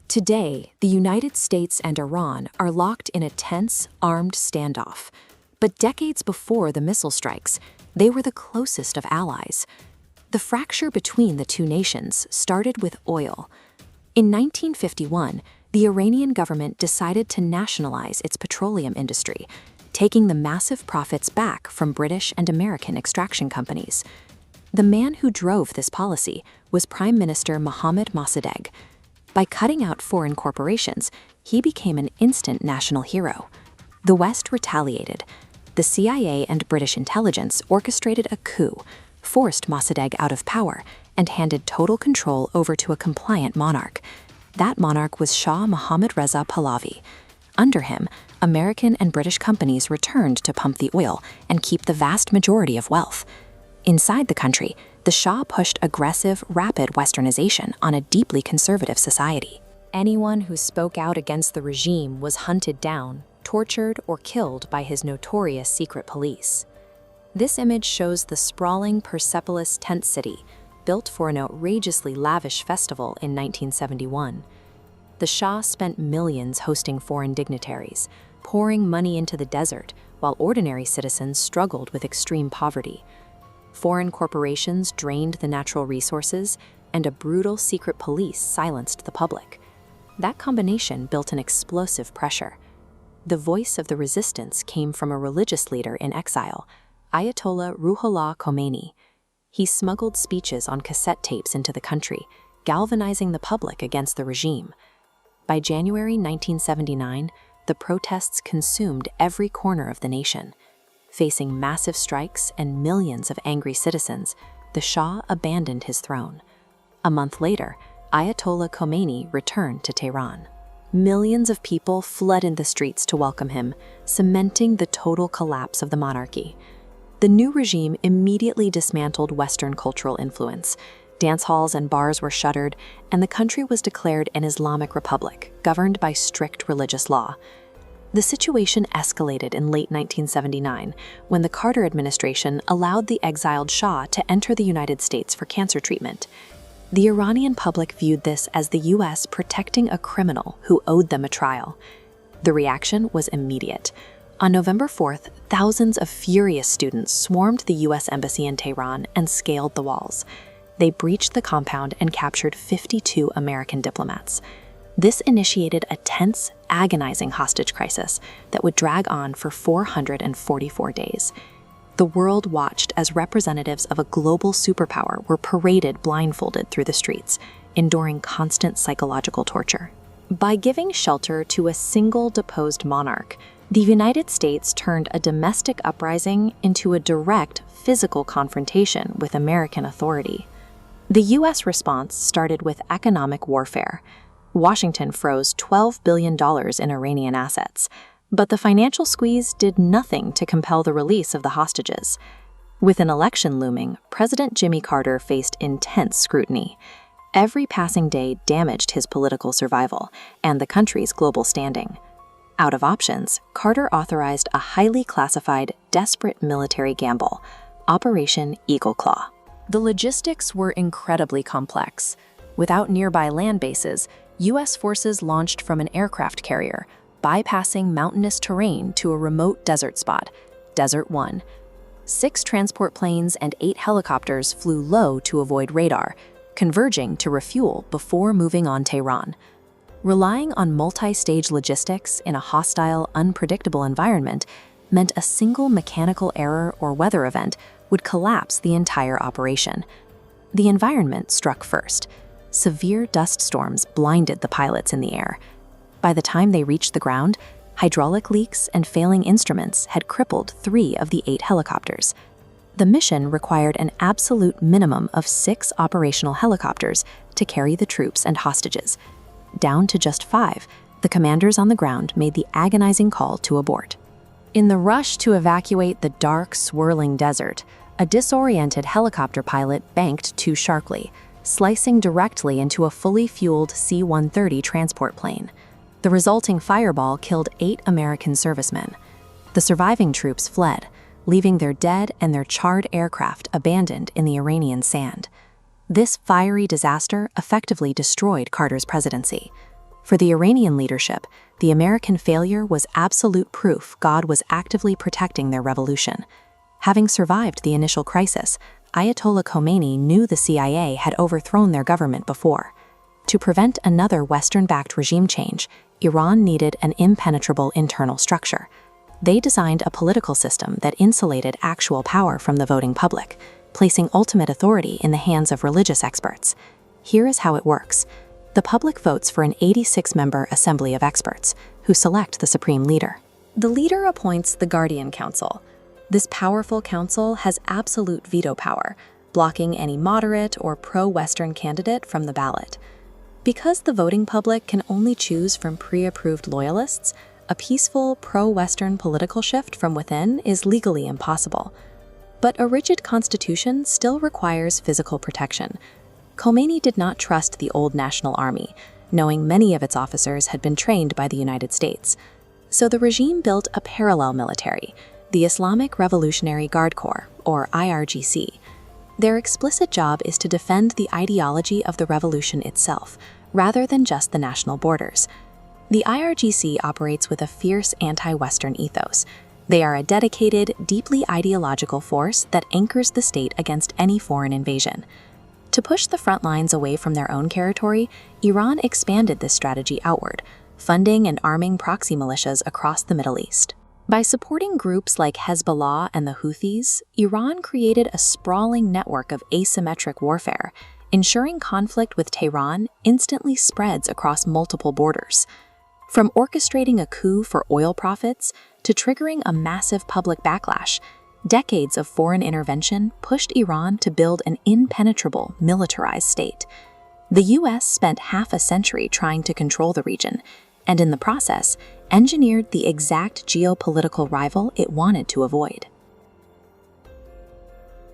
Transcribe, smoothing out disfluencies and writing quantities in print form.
Today, the United States and Iran are locked in a tense, armed standoff. But decades before the missile strikes, they were the closest of allies. The fracture between the two nations started with oil. In 1951, the Iranian government decided to nationalize its petroleum industry, taking the massive profits back from British and American extraction companies. The man who drove this policy was Prime Minister Mohammad Mossadegh. By cutting out foreign corporations, he became an instant national hero. The West retaliated. The CIA and British intelligence orchestrated a coup, forced Mossadegh out of power, and handed total control over to a compliant monarch. That monarch was Shah Mohammad Reza Pahlavi. Under him, American and British companies returned to pump the oil and keep the vast majority of wealth. Inside the country, the Shah pushed aggressive, rapid westernization on a deeply conservative society. Anyone who spoke out against the regime was hunted down, tortured, or killed by his notorious secret police. This image shows the sprawling Persepolis tent city, built for an outrageously lavish festival in 1971. The Shah spent millions hosting foreign dignitaries, pouring money into the desert, while ordinary citizens struggled with extreme poverty. Foreign corporations drained the natural resources, and a brutal secret police silenced the public. That combination built an explosive pressure. The voice of the resistance came from a religious leader in exile, Ayatollah Khomeini. He smuggled speeches on cassette tapes into the country, galvanizing the public against the regime. By January 1979, the protests consumed every corner of the nation. Facing massive strikes and millions of angry citizens, the Shah abandoned his throne. A month later, Ayatollah Khomeini returned to Tehran. Millions of people fled in the streets to welcome him, cementing the total collapse of the monarchy. The new regime immediately dismantled Western cultural influence. Dance halls and bars were shuttered, and the country was declared an Islamic Republic, governed by strict religious law. The situation escalated in late 1979 when the Carter administration allowed the exiled Shah to enter the United States for cancer treatment. The Iranian public viewed this as the U.S. protecting a criminal who owed them a trial. The reaction was immediate. On November 4th, thousands of furious students swarmed the U.S. Embassy in Tehran and scaled the walls. They breached the compound and captured 52 American diplomats. This initiated a tense, agonizing hostage crisis that would drag on for 444 days. The world watched as representatives of a global superpower were paraded blindfolded through the streets, enduring constant psychological torture. By giving shelter to a single deposed monarch, the United States turned a domestic uprising into a direct physical confrontation with American authority. The U.S. response started with economic warfare. Washington froze $12 billion in Iranian assets, but the financial squeeze did nothing to compel the release of the hostages. With an election looming, President Jimmy Carter faced intense scrutiny. Every passing day damaged his political survival and the country's global standing. Out of options, Carter authorized a highly classified, desperate military gamble, Operation Eagle Claw. The logistics were incredibly complex. Without nearby land bases, U.S. forces launched from an aircraft carrier, bypassing mountainous terrain to a remote desert spot, Desert 1. 6 transport planes and 8 helicopters flew low to avoid radar, converging to refuel before moving on Tehran. Relying on multi-stage logistics in a hostile, unpredictable environment meant a single mechanical error or weather event would collapse the entire operation. The environment struck first. Severe dust storms blinded the pilots in the air. By the time they reached the ground, hydraulic leaks and failing instruments had crippled 3 of the 8 helicopters. The mission required an absolute minimum of 6 operational helicopters to carry the troops and hostages. Down to just 5, the commanders on the ground made the agonizing call to abort. In the rush to evacuate the dark, swirling desert, a disoriented helicopter pilot banked too sharply, slicing directly into a fully fueled C-130 transport plane. The resulting fireball killed 8 American servicemen. The surviving troops fled, leaving their dead and their charred aircraft abandoned in the Iranian sand. This fiery disaster effectively destroyed Carter's presidency. For the Iranian leadership, the American failure was absolute proof God was actively protecting their revolution. Having survived the initial crisis, Ayatollah Khomeini knew the CIA had overthrown their government before. To prevent another Western-backed regime change, Iran needed an impenetrable internal structure. They designed a political system that insulated actual power from the voting public, placing ultimate authority in the hands of religious experts. Here is how it works. The public votes for an 86-member assembly of experts, who select the supreme leader. The leader appoints the Guardian Council. This powerful council has absolute veto power, blocking any moderate or pro-Western candidate from the ballot. Because the voting public can only choose from pre-approved loyalists, a peaceful pro-Western political shift from within is legally impossible. But a rigid constitution still requires physical protection. Khomeini did not trust the old National Army, knowing many of its officers had been trained by the United States. So the regime built a parallel military, the Islamic Revolutionary Guard Corps, or IRGC. Their explicit job is to defend the ideology of the revolution itself, rather than just the national borders. The IRGC operates with a fierce anti-Western ethos. They are a dedicated, deeply ideological force that anchors the state against any foreign invasion. To push the front lines away from their own territory, Iran expanded this strategy outward, funding and arming proxy militias across the Middle East. By supporting groups like Hezbollah and the Houthis, Iran created a sprawling network of asymmetric warfare, ensuring conflict with Tehran instantly spreads across multiple borders. From orchestrating a coup for oil profits to triggering a massive public backlash, decades of foreign intervention pushed Iran to build an impenetrable, militarized state. The US spent half a century trying to control the region, and in the process, engineered the exact geopolitical rival it wanted to avoid.